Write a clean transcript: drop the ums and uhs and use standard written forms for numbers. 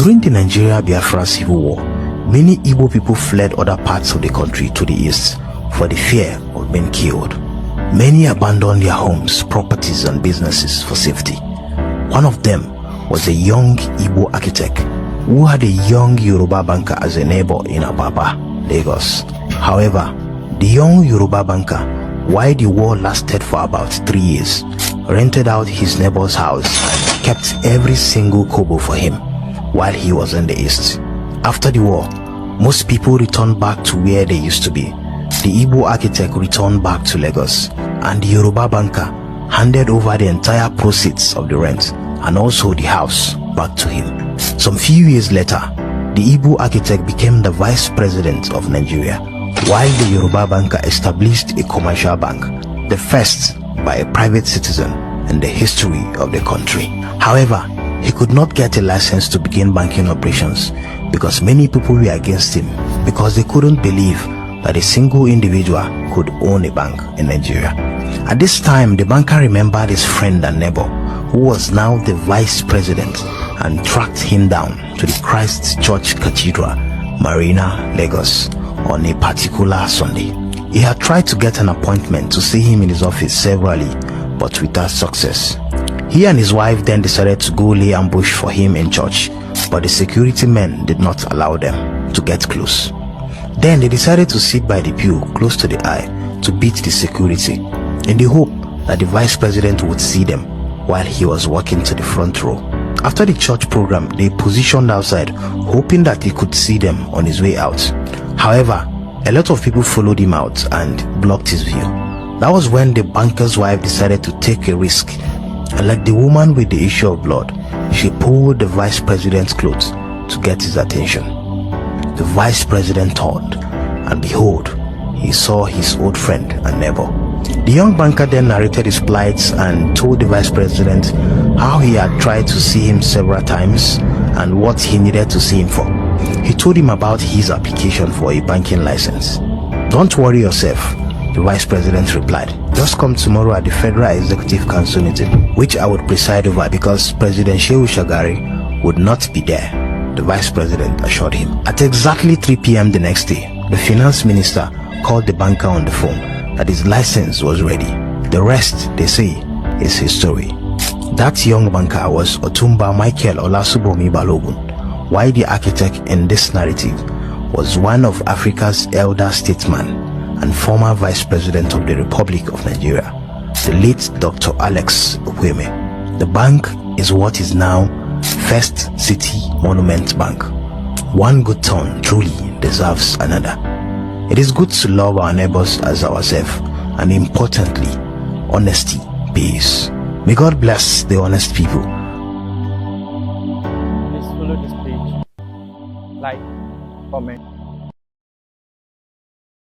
During the Nigeria-Biafra Civil War, many Igbo people fled other parts of the country to the east for the fear of being killed. Many abandoned their homes, properties and businesses for safety. One of them was a young Igbo architect who had a young Yoruba banker as a neighbor in Ababa, Lagos. However, the young Yoruba banker, while the war lasted for about 3 years, rented out his neighbor's house and kept every single kobo for him while he was in the east. After the war, most people returned back to where they used to be. The Igbo architect returned back to Lagos, and the Yoruba banker handed over the entire proceeds of the rent and also the house back to him. Some few years later, the Igbo architect became the vice president of Nigeria, while the Yoruba banker established a commercial bank, the first by a private citizen in the history of the country. However, he could not get a license to begin banking operations because many people were against him because they couldn't believe that a single individual could own a bank in Nigeria. At this time, the banker remembered his friend and neighbor, who was now the vice president, and tracked him down to the Christ Church Cathedral, Marina, Lagos, on a particular Sunday. He had tried to get an appointment to see him in his office severally, but without success. He and his wife then decided to go lay ambush for him in church, but the security men did not allow them to get close. Then they decided to sit by the pew close to the aisle to beat the security in the hope that the vice president would see them while he was walking to the front row. After the church program, they positioned outside hoping that he could see them on his way out. However, a lot of people followed him out and blocked his view. That was when the banker's wife decided to take a risk, and like the woman with the issue of blood, she pulled the vice president's clothes to get his attention. The vice president turned, and behold, he saw his old friend and neighbor. The young banker then narrated his plight and told the vice president how he had tried to see him several times and what he needed to see him for. He told him about his application for a banking license. "Don't worry yourself," the vice president replied. "Just come tomorrow at the Federal Executive Council meeting, which I would preside over because President Shehu Shagari would not be there," the vice president assured him. At exactly 3 p.m. the next day, the finance minister called the banker on the phone that his license was ready. The rest, they say, is history. That young banker was Otumba Michael Olasubomi Balogun, while the architect in this narrative was one of Africa's elder statesmen and former vice president of the Republic of Nigeria, the late Dr. Alex Okweme. The bank is what is now First City Monument Bank. One good turn truly deserves another. It is good to love our neighbors as ourselves, and importantly, honesty pays. May God bless the honest people. Please follow this page, like, comment.